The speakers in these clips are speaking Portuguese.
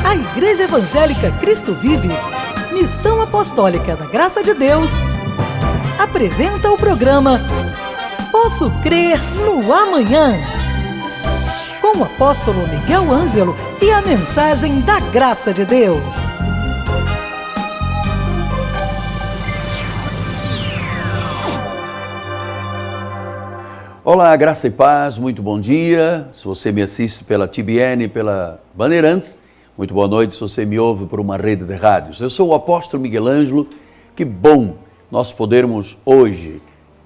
A Igreja Evangélica Cristo Vive, Missão Apostólica da Graça de Deus, apresenta o programa Posso Crer no Amanhã, com o apóstolo Miguel Ângelo e a mensagem da Graça de Deus. Olá, graça e paz, muito bom dia. Se você me assiste pela TBN, pela Bandeirantes, muito boa noite se você me ouve por uma rede de rádios. Eu sou o apóstolo Miguel Ângelo. Que bom nós podermos hoje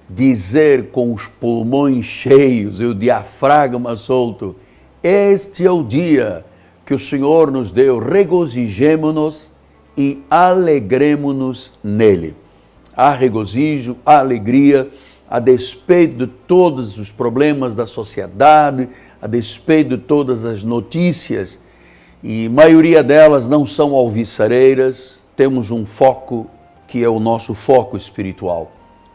dizer com os pulmões cheios e o diafragma solto: este é o dia que o Senhor nos deu, regozijemo-nos e alegremo-nos nele. Há regozijo, há alegria, a despeito de todos os problemas da sociedade, a despeito de todas as notícias, e a maioria delas não são alvissareiras. Temos um foco que é o nosso foco espiritual,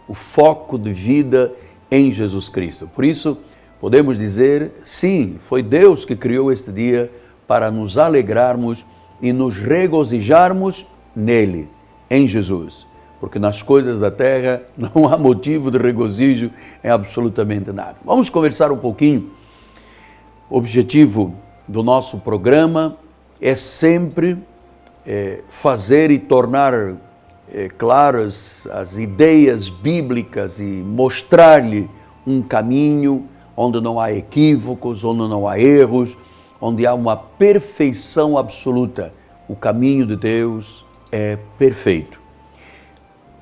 o foco de vida em Jesus Cristo. Por isso, podemos dizer, sim, foi Deus que criou este dia para nos alegrarmos e nos regozijarmos nele, em Jesus. Porque nas coisas da terra não há motivo de regozijo em absolutamente nada. Vamos conversar um pouquinho. O objetivo do nosso programa é sempre fazer e tornar claras as ideias bíblicas e mostrar-lhe um caminho onde não há equívocos, onde não há erros, onde há uma perfeição absoluta. O caminho de Deus é perfeito.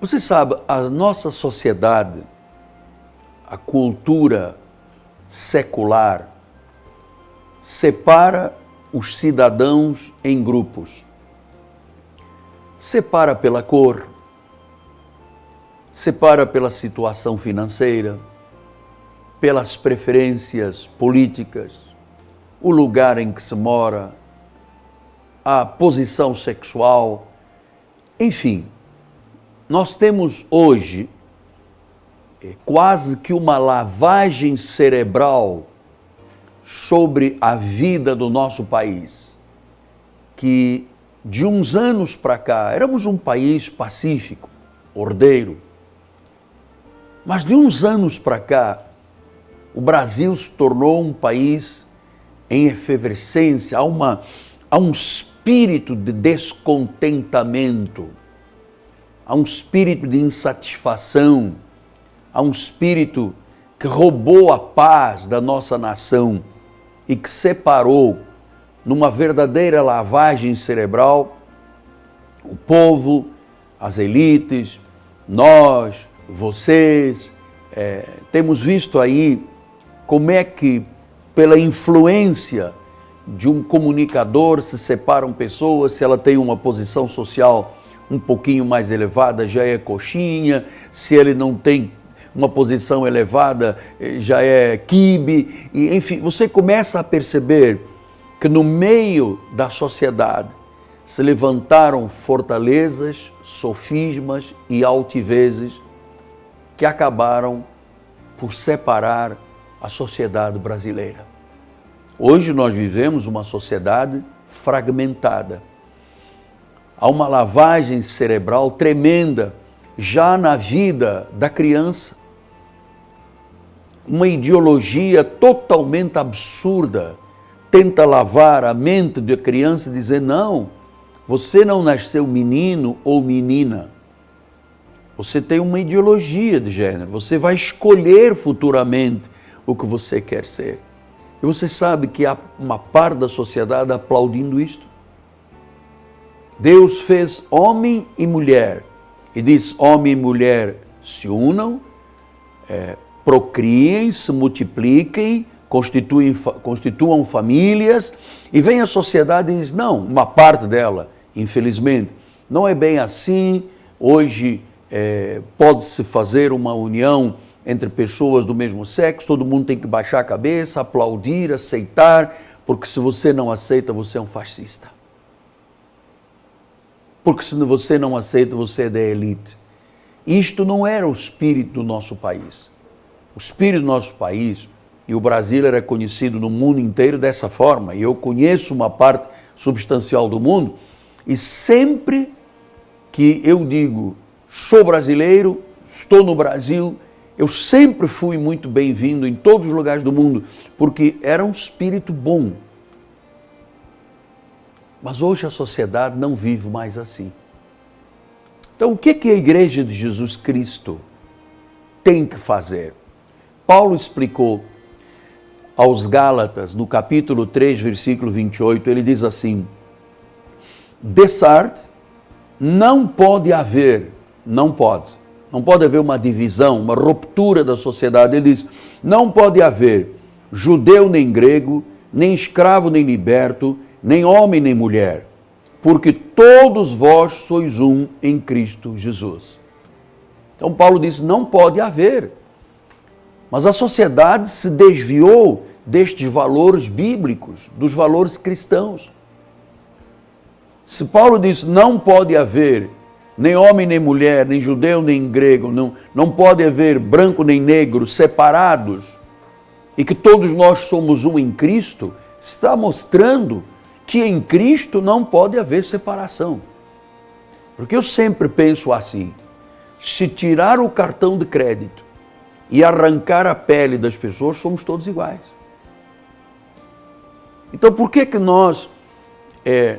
Você sabe, a nossa sociedade, a cultura secular, separa os cidadãos em grupos. Separa pela cor, separa pela situação financeira, pelas preferências políticas, o lugar em que se mora, a posição sexual, enfim. Nós temos hoje quase que uma lavagem cerebral sobre a vida do nosso país, que de uns anos para cá, éramos um país pacífico, ordeiro, mas de uns anos para cá, o Brasil se tornou um país em efervescência, há um espírito de descontentamento, há um espírito de insatisfação, há um espírito que roubou a paz da nossa nação e que separou, numa verdadeira lavagem cerebral, o povo, as elites, nós, vocês. Temos visto aí como é que, pela influência de um comunicador, se separam pessoas. Se ela tem uma posição social um pouquinho mais elevada, já é coxinha. Se ele não tem uma posição elevada, já é quibe. E, enfim, você começa a perceber que no meio da sociedade se levantaram fortalezas, sofismas e altivezes que acabaram por separar a sociedade brasileira. Hoje nós vivemos uma sociedade fragmentada. Há uma lavagem cerebral tremenda já na vida da criança. Uma ideologia totalmente absurda tenta lavar a mente da criança e dizer: não, você não nasceu menino ou menina. Você tem uma ideologia de gênero, você vai escolher futuramente o que você quer ser. E você sabe que há uma parte da sociedade aplaudindo isto. Deus fez homem e mulher e diz: homem e mulher se unam, procriem, se multipliquem, constituam famílias. E vem a sociedade e diz: não, uma parte dela, infelizmente, não é bem assim. Hoje pode-se fazer uma união entre pessoas do mesmo sexo, todo mundo tem que baixar a cabeça, aplaudir, aceitar, porque se você não aceita, você é um fascista. Porque se você não aceita, você é da elite. Isto não era o espírito do nosso país. O espírito do nosso país, e o Brasil era conhecido no mundo inteiro dessa forma, e eu conheço uma parte substancial do mundo. E sempre que eu digo, sou brasileiro, estou no Brasil, eu sempre fui muito bem-vindo em todos os lugares do mundo, porque era um espírito bom. Mas hoje a sociedade não vive mais assim. Então, o que a Igreja de Jesus Cristo tem que fazer? Paulo explicou aos Gálatas, no capítulo 3, versículo 28, ele diz assim: Dessart, não pode haver uma divisão, uma ruptura da sociedade. Ele diz, não pode haver judeu nem grego, nem escravo nem liberto, nem homem nem mulher, porque todos vós sois um em Cristo Jesus. Então Paulo diz, não pode haver. Mas a sociedade se desviou destes valores bíblicos, dos valores cristãos. Se Paulo diz, não pode haver nem homem nem mulher, nem judeu nem grego, não pode haver branco nem negro separados, e que todos nós somos um em Cristo, está mostrando que em Cristo não pode haver separação. Porque eu sempre penso assim, se tirar o cartão de crédito e arrancar a pele das pessoas, somos todos iguais. Então por que nós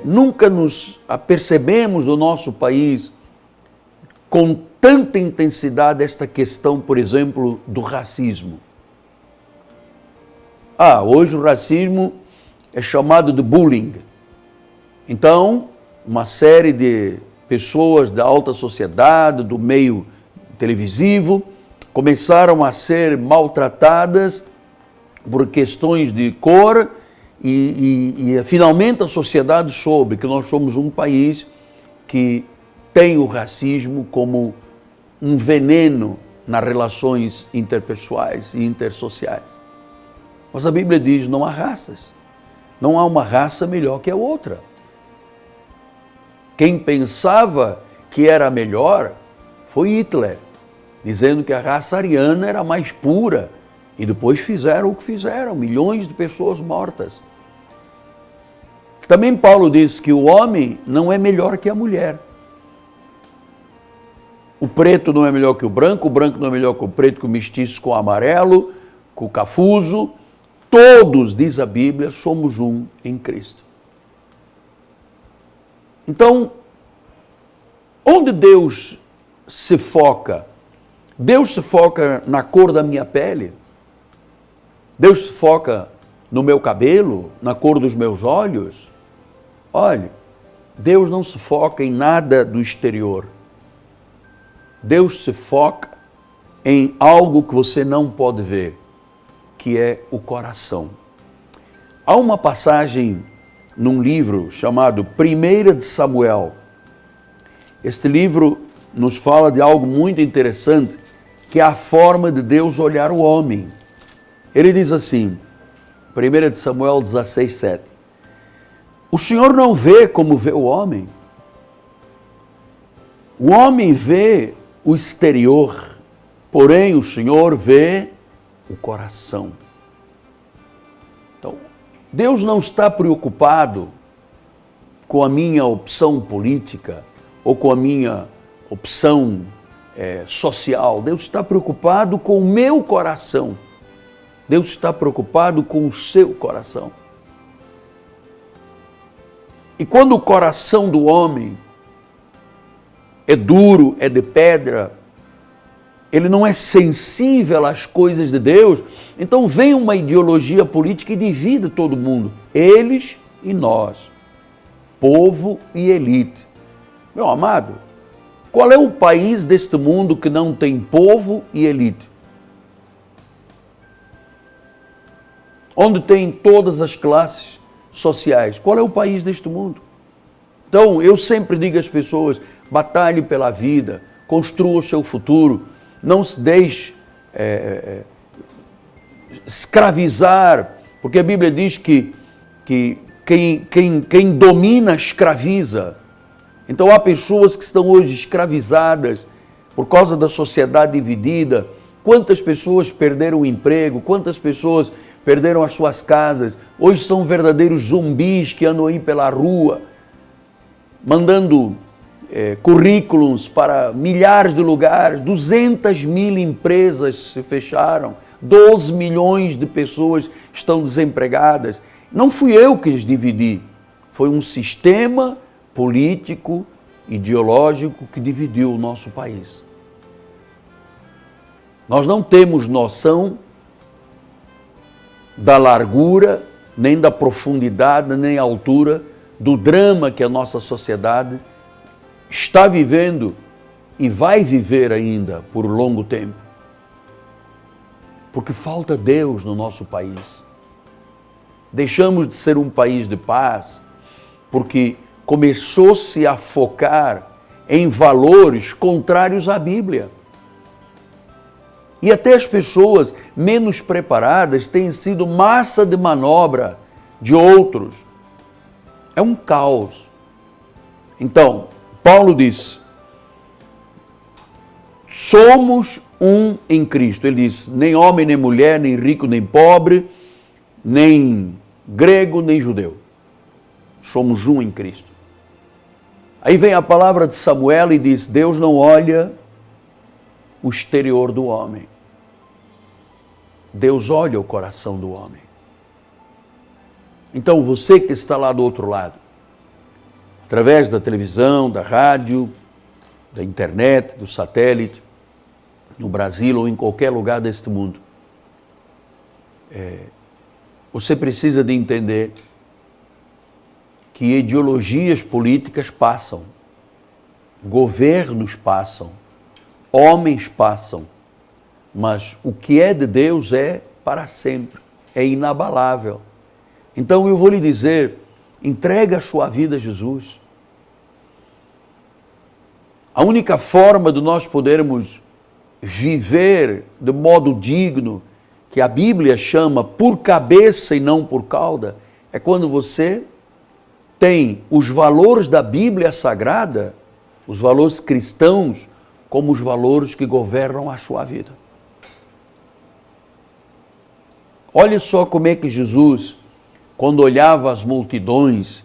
nunca nos apercebemos do nosso país com tanta intensidade esta questão, por exemplo, do racismo? Hoje o racismo é chamado de bullying. Então, uma série de pessoas da alta sociedade, do meio televisivo, começaram a ser maltratadas por questões de cor e finalmente a sociedade soube que nós somos um país que tem o racismo como um veneno nas relações interpessoais e intersociais. Mas a Bíblia diz, não há raças. Não há uma raça melhor que a outra. Quem pensava que era melhor foi Hitler, dizendo que a raça ariana era mais pura. E depois fizeram o que fizeram, milhões de pessoas mortas. Também Paulo diz que o homem não é melhor que a mulher. O preto não é melhor que o branco não é melhor que o preto, que o mestiço, com o amarelo, com o cafuso. Todos, diz a Bíblia, somos um em Cristo. Então, onde Deus se foca? Deus se foca na cor da minha pele? Deus se foca no meu cabelo, na cor dos meus olhos? Olhe, Deus não se foca em nada do exterior. Deus se foca em algo que você não pode ver, que é o coração. Há uma passagem num livro chamado 1 de Samuel. Este livro nos fala de algo muito interessante, que é a forma de Deus olhar o homem. Ele diz assim, 1 de Samuel 16, 7. O Senhor não vê como vê o homem. O homem vê o exterior, porém o Senhor vê o coração. Então, Deus não está preocupado com a minha opção política ou com a minha opção social. Deus está preocupado com o meu coração. Deus está preocupado com o seu coração. E quando o coração do homem é duro, é de pedra, ele não é sensível às coisas de Deus, então vem uma ideologia política e divide todo mundo, eles e nós, povo e elite. Meu amado, qual é o país deste mundo que não tem povo e elite? Onde tem todas as classes sociais. Qual é o país deste mundo? Então, eu sempre digo às pessoas, batalhe pela vida, construa o seu futuro, não se deixe escravizar, porque a Bíblia diz que quem domina escraviza. Então há pessoas que estão hoje escravizadas por causa da sociedade dividida. Quantas pessoas perderam o emprego, quantas pessoas perderam as suas casas, hoje são verdadeiros zumbis que andam aí pela rua, mandando currículos para milhares de lugares, 200 mil empresas se fecharam, 12 milhões de pessoas estão desempregadas. Não fui eu que os dividi, foi um sistema político, ideológico que dividiu o nosso país. Nós não temos noção da largura, nem da profundidade, nem altura do drama que a nossa sociedade está vivendo e vai viver ainda por longo tempo. Porque falta Deus no nosso país. Deixamos de ser um país de paz porque começou-se a focar em valores contrários à Bíblia. E até as pessoas menos preparadas têm sido massa de manobra de outros. É um caos. Então, Paulo diz, somos um em Cristo. Ele diz, nem homem, nem mulher, nem rico, nem pobre, nem grego, nem judeu. Somos um em Cristo. Aí vem a palavra de Samuel e diz, Deus não olha o exterior do homem. Deus olha o coração do homem. Então, você que está lá do outro lado, através da televisão, da rádio, da internet, do satélite, no Brasil ou em qualquer lugar deste mundo, você precisa de entender que ideologias políticas passam, governos passam, homens passam, mas o que é de Deus é para sempre, é inabalável. Então eu vou lhe dizer, entrega a sua vida a Jesus. A única forma de nós podermos viver de modo digno, que a Bíblia chama por cabeça e não por cauda, é quando você tem os valores da Bíblia Sagrada, os valores cristãos, como os valores que governam a sua vida. Olhe só como é que Jesus, quando olhava as multidões,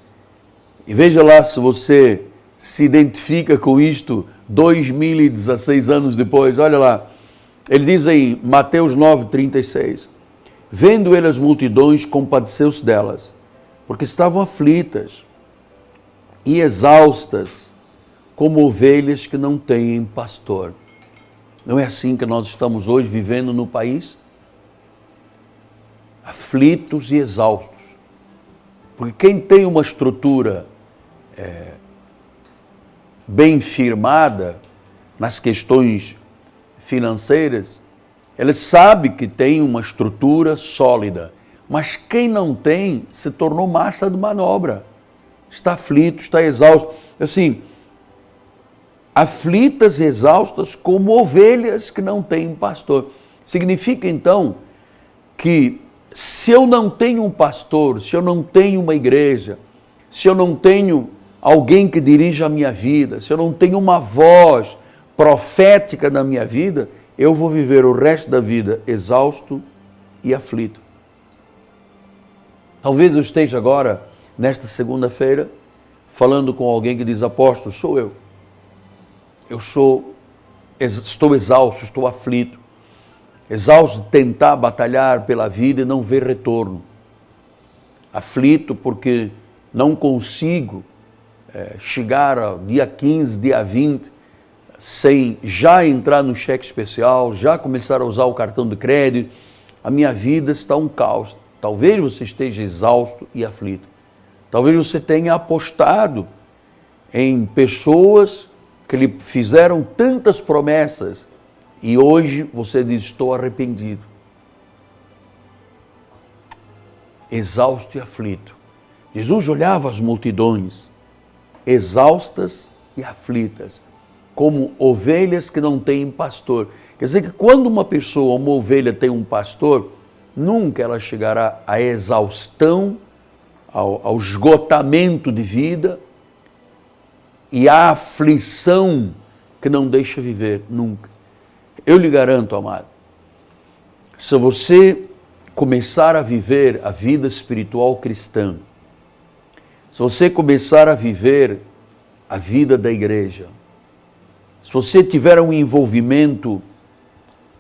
e veja lá se você se identifica com isto 2016 anos depois, olha lá, ele diz aí, Mateus 9:36, vendo ele as multidões, compadeceu-se delas, porque estavam aflitas e exaustas, como ovelhas que não têm pastor. Não é assim que nós estamos hoje vivendo no país? Aflitos e exaustos. Porque quem tem uma estrutura bem firmada nas questões financeiras, ele sabe que tem uma estrutura sólida. Mas quem não tem se tornou massa de manobra. Está aflito, está exausto. Assim, aflitas e exaustas como ovelhas que não têm pastor. Significa então que se eu não tenho um pastor, se eu não tenho uma igreja, se eu não tenho alguém que dirija a minha vida, se eu não tenho uma voz profética na minha vida, eu vou viver o resto da vida exausto e aflito. Talvez eu esteja agora, nesta segunda-feira, falando com alguém que diz, apóstolo, sou eu. Estou exausto, estou aflito. Exausto de tentar batalhar pela vida e não ver retorno. Aflito porque não consigo chegar ao dia 15, dia 20, sem já entrar no cheque especial, já começar a usar o cartão de crédito. A minha vida está um caos. Talvez você esteja exausto e aflito. Talvez você tenha apostado em pessoas que lhe fizeram tantas promessas e hoje você diz, estou arrependido. Exausto e aflito. Jesus olhava as multidões, exaustas e aflitas, como ovelhas que não têm pastor. Quer dizer que quando uma pessoa, uma ovelha tem um pastor, nunca ela chegará à exaustão, ao esgotamento de vida e à aflição que não deixa viver, nunca. Eu lhe garanto, amado, se você começar a viver a vida espiritual cristã, se você começar a viver a vida da igreja, se você tiver um envolvimento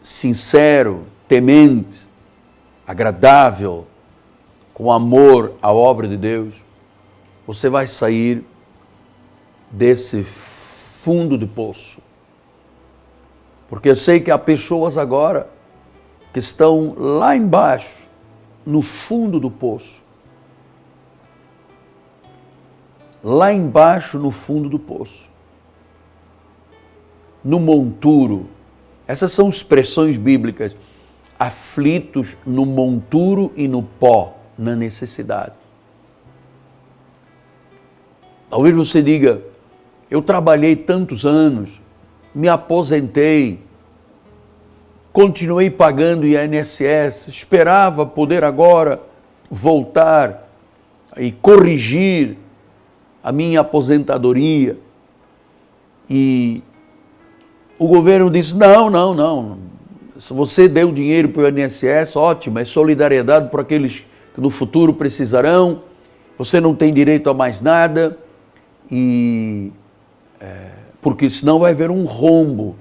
sincero, temente, agradável, com amor à obra de Deus, você vai sair desse fundo de poço. Porque eu sei que há pessoas agora que estão lá embaixo, no fundo do poço. Lá embaixo, no fundo do poço. No monturo. Essas são expressões bíblicas. Aflitos no monturo e no pó, na necessidade. Talvez você diga, eu trabalhei tantos anos, me aposentei, continuei pagando INSS, esperava poder agora voltar e corrigir a minha aposentadoria. E o governo disse, não. Se você deu dinheiro para o INSS, ótimo, é solidariedade para aqueles que no futuro precisarão, você não tem direito a mais nada, porque senão vai haver um rombo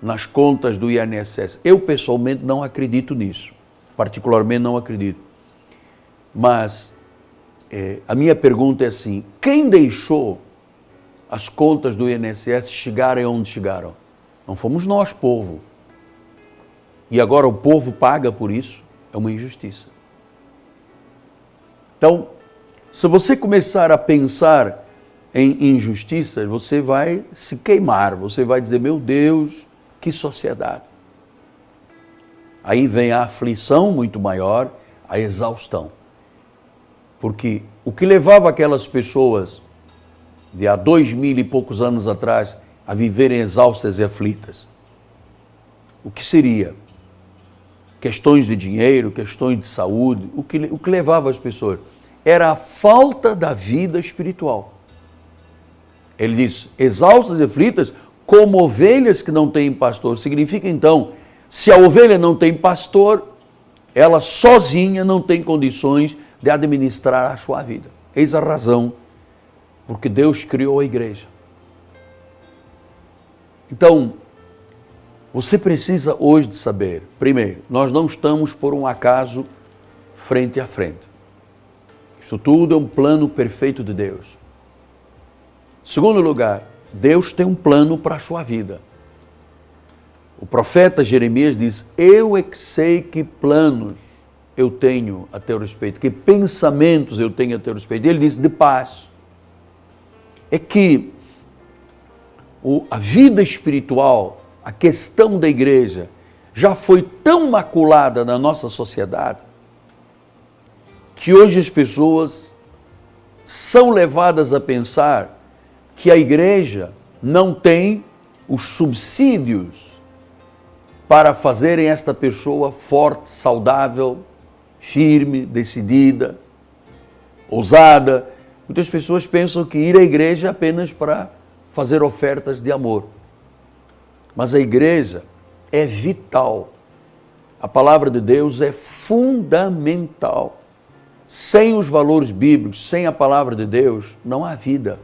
nas contas do INSS. Eu, pessoalmente, não acredito nisso. Particularmente, não acredito. Mas a minha pergunta é assim, quem deixou as contas do INSS chegarem onde chegaram? Não fomos nós, povo. E agora o povo paga por isso? É uma injustiça. Então, se você começar a pensar em injustiças, você vai se queimar, você vai dizer, meu Deus, que sociedade. Aí vem a aflição muito maior, a exaustão. Porque o que levava aquelas pessoas de há 2000 e poucos anos atrás a viverem exaustas e aflitas? O que seria? Questões de dinheiro, questões de saúde, o que levava as pessoas? Era a falta da vida espiritual. Ele diz, exaustas e aflitas, como ovelhas que não têm pastor. Significa então, se a ovelha não tem pastor, ela sozinha não tem condições de administrar a sua vida. Eis a razão porque Deus criou a igreja. Então, você precisa hoje de saber, primeiro, nós não estamos por um acaso frente a frente. Isso tudo é um plano perfeito de Deus. Segundo lugar, Deus tem um plano para a sua vida. O profeta Jeremias diz, eu é que sei que planos eu tenho a teu respeito, que pensamentos eu tenho a teu respeito. Ele diz, de paz. É que a vida espiritual, a questão da igreja, já foi tão maculada na nossa sociedade, que hoje as pessoas são levadas a pensar que a igreja não tem os subsídios para fazerem esta pessoa forte, saudável, firme, decidida, ousada. Muitas pessoas pensam que ir à igreja é apenas para fazer ofertas de amor. Mas a igreja é vital. A palavra de Deus é fundamental. Sem os valores bíblicos, sem a palavra de Deus, não há vida.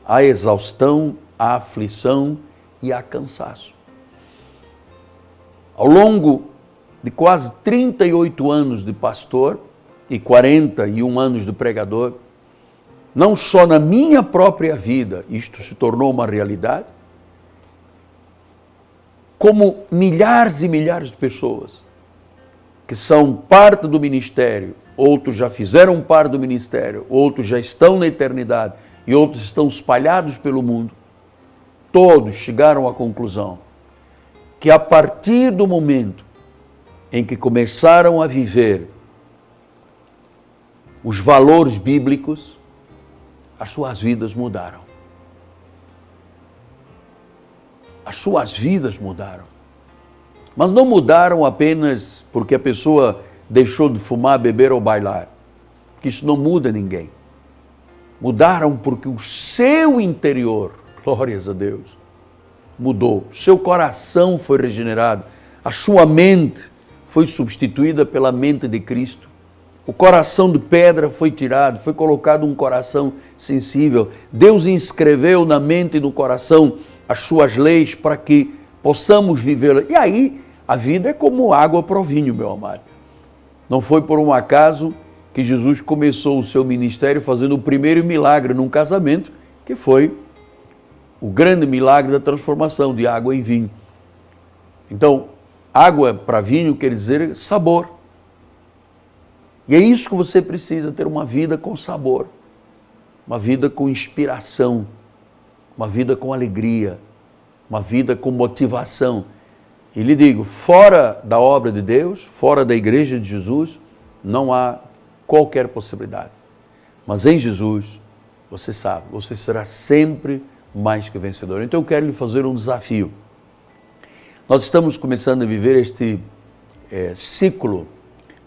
Há exaustão, há aflição e há cansaço. Ao longo de quase 38 anos de pastor e 41 anos de pregador, não só na minha própria vida isto se tornou uma realidade, como milhares e milhares de pessoas que são parte do ministério, outros já fizeram parte do ministério, outros já estão na eternidade e outros estão espalhados pelo mundo, todos chegaram à conclusão que a partir do momento em que começaram a viver os valores bíblicos, as suas vidas mudaram. As suas vidas mudaram. Mas não mudaram apenas porque a pessoa deixou de fumar, beber ou bailar. Porque isso não muda ninguém. Mudaram porque o seu interior, glórias a Deus, mudou. O seu coração foi regenerado. A sua mente foi substituída pela mente de Cristo. O coração de pedra foi tirado, foi colocado um coração sensível. Deus inscreveu na mente e no coração as suas leis para que possamos vivê-las. E aí, a vida é como água para o vinho, meu amado. Não foi por um acaso que Jesus começou o seu ministério fazendo o primeiro milagre num casamento, que foi o grande milagre da transformação de água em vinho. Então, água para vinho quer dizer sabor. E é isso que você precisa, ter uma vida com sabor, uma vida com inspiração, uma vida com alegria, uma vida com motivação. E lhe digo, fora da obra de Deus, fora da igreja de Jesus, não há qualquer possibilidade. Mas em Jesus, você sabe, você será sempre mais que vencedor. Então eu quero lhe fazer um desafio. Nós estamos começando a viver este ciclo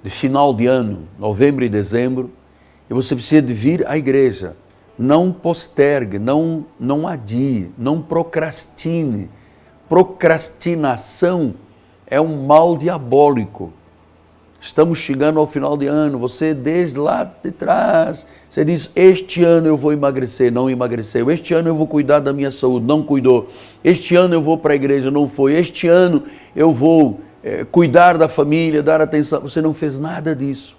de final de ano, novembro e dezembro, e você precisa de vir à igreja. Não postergue, não adie, não procrastine. Procrastinação é um mal diabólico. Estamos chegando ao final de ano, você desde lá de trás, você diz, este ano eu vou emagrecer, não emagreceu. Este ano eu vou cuidar da minha saúde, não cuidou. Este ano eu vou para a igreja, não foi. Este ano eu vou cuidar da família, dar atenção. Você não fez nada disso.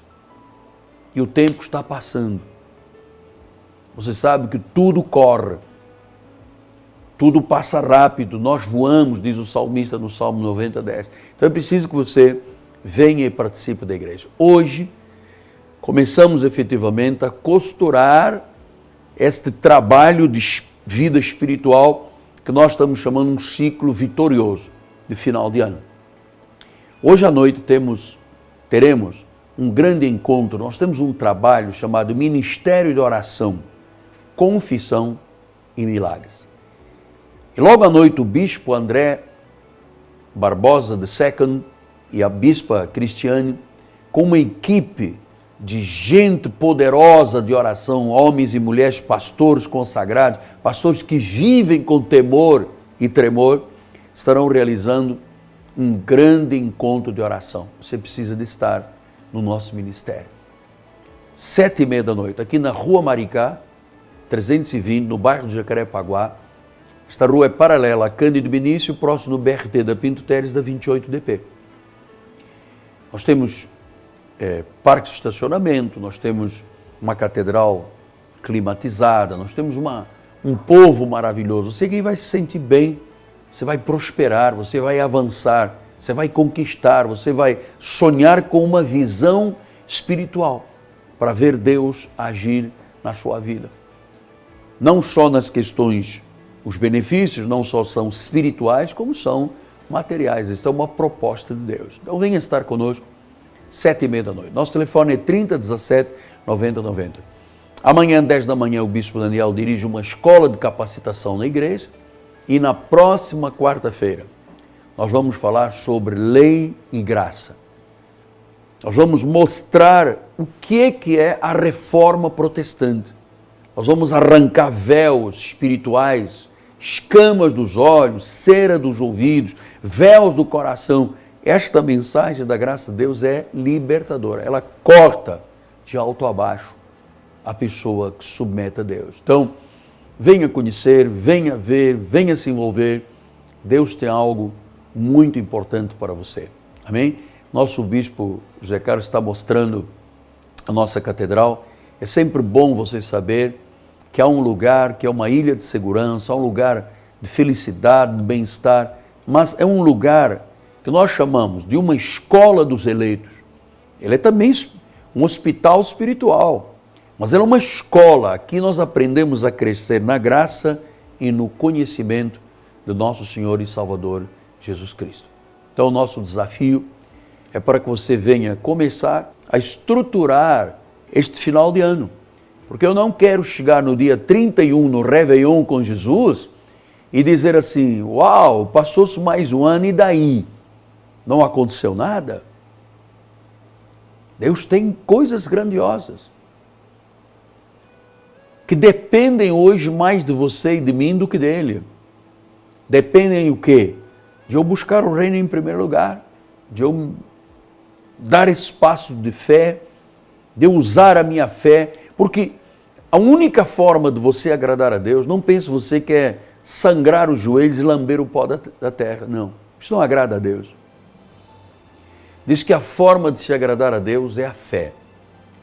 E o tempo está passando. Você sabe que tudo corre. Tudo passa rápido. Nós voamos, diz o salmista no Salmo 90:10. Então é preciso que você venha e participe da igreja. Hoje, começamos efetivamente a costurar este trabalho de vida espiritual que nós estamos chamando um ciclo vitorioso de final de ano. Hoje à noite teremos um grande encontro. Nós temos um trabalho chamado Ministério de Oração, Confissão e Milagres. E logo à noite o bispo André Barbosa II e a bispa Cristiane, com uma equipe de gente poderosa de oração, homens e mulheres, pastores consagrados, pastores que vivem com temor e tremor, estarão realizando um grande encontro de oração. Você precisa de estar no nosso ministério. 7:30 da noite, aqui na Rua Maricá, 320, no bairro do Jacarepaguá. Esta rua é paralela a Cândido Benício, próximo do BRT da Pinto Teres, da 28DP. Nós temos parque de estacionamento, nós temos uma catedral climatizada, nós temos um povo maravilhoso. Você que vai se sentir bem, você vai prosperar, você vai avançar, você vai conquistar, você vai sonhar com uma visão espiritual para ver Deus agir na sua vida. Não só nas questões, os benefícios não só são espirituais, como são materiais. Isso é uma proposta de Deus. Então venha estar conosco, 7:30 da noite. Nosso telefone é 3017 9090. Amanhã, 10 da manhã, o bispo Daniel dirige uma escola de capacitação na igreja. E na próxima quarta-feira, nós vamos falar sobre lei e graça. Nós vamos mostrar o que é a reforma protestante. Nós vamos arrancar véus espirituais, escamas dos olhos, cera dos ouvidos, véus do coração. Esta mensagem da graça de Deus é libertadora. Ela corta de alto a baixo a pessoa que submete a Deus. Então, venha conhecer, venha ver, venha se envolver. Deus tem algo muito importante para você. Amém? Nosso bispo José Carlos está mostrando a nossa catedral. É sempre bom você saber que há um lugar, que é uma ilha de segurança, há um lugar de felicidade, de bem-estar, mas é um lugar que nós chamamos de uma escola dos eleitos. Ele é também um hospital espiritual, mas ele é uma escola. Aqui nós aprendemos a crescer na graça e no conhecimento do nosso Senhor e Salvador Jesus Cristo. Então o nosso desafio é para que você venha começar a estruturar este final de ano. Porque eu não quero chegar no dia 31, no Réveillon com Jesus, e dizer assim, uau, passou-se mais um ano e daí? Não aconteceu nada? Deus tem coisas grandiosas que dependem hoje mais de você e de mim do que dele. Dependem o quê? De eu buscar o reino em primeiro lugar, de eu dar espaço de fé, de usar a minha fé, porque a única forma de você agradar a Deus, não pense você que é sangrar os joelhos e lamber o pó da terra, não. Isso não agrada a Deus. Diz que a forma de se agradar a Deus é a fé.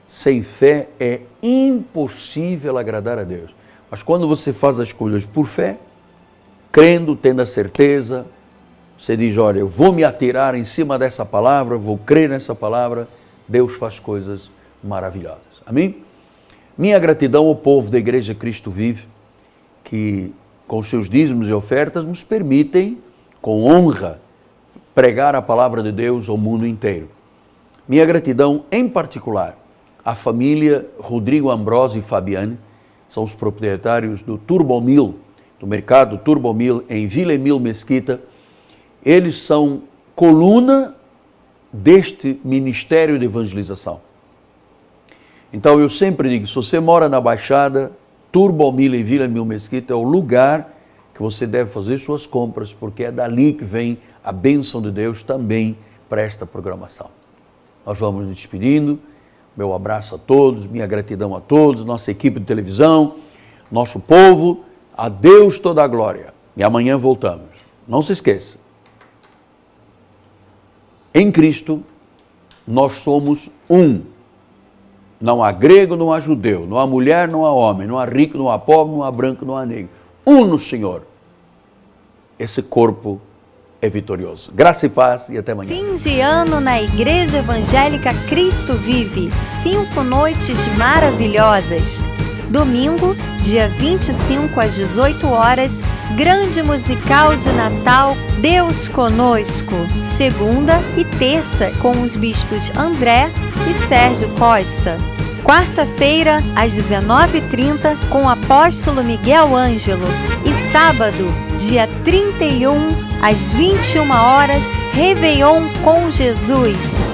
Sem fé é impossível agradar a Deus. Mas quando você faz as coisas por fé, crendo, tendo a certeza, você diz, olha, eu vou me atirar em cima dessa palavra, vou crer nessa palavra, Deus faz coisas maravilhosas. Amém? Minha gratidão ao povo da Igreja Cristo Vive, que com seus dízimos e ofertas nos permitem, com honra, pregar a palavra de Deus ao mundo inteiro. Minha gratidão, em particular, à família Rodrigo Ambrosio e Fabiane, são os proprietários do Turbomil, do mercado Turbomil em Vila Emil Mesquita. Eles são coluna deste ministério de evangelização. Então eu sempre digo, se você mora na Baixada, Turbomil em Vila Emil Mesquita é o lugar que você deve fazer suas compras, porque é dali que vem a bênção de Deus também para esta programação. Nós vamos nos despedindo. Meu abraço a todos, minha gratidão a todos, nossa equipe de televisão, nosso povo, a Deus toda a glória. E amanhã voltamos. Não se esqueça, em Cristo nós somos um. Não há grego, não há judeu, não há mulher, não há homem, não há rico, não há pobre, não há branco, não há negro. Um no Senhor. Esse corpo é vitorioso. Graça e paz e até amanhã. Fim de ano na Igreja Evangélica Cristo Vive. 5 noites maravilhosas. Domingo, dia 25 às 18 horas, grande musical de Natal, Deus Conosco. Segunda e terça, com os bispos André e Sérgio Costa. Quarta-feira, às 19h30, com o apóstolo Miguel Ângelo. E sábado, dia 31, às 21 horas, Réveillon com Jesus.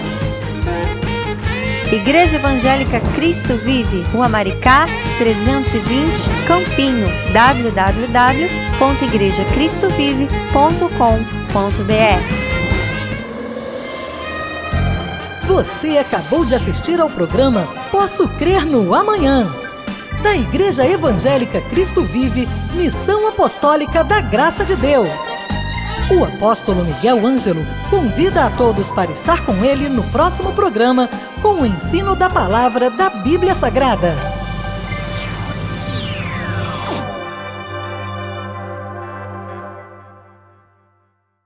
Igreja Evangélica Cristo Vive, Rua Maricá, 320, Campinho, www.igrejacristovive.com.br. Você acabou de assistir ao programa Posso Crer no Amanhã, da Igreja Evangélica Cristo Vive, Missão Apostólica da Graça de Deus. O apóstolo Miguel Ângelo convida a todos para estar com ele no próximo programa com o ensino da palavra da Bíblia Sagrada.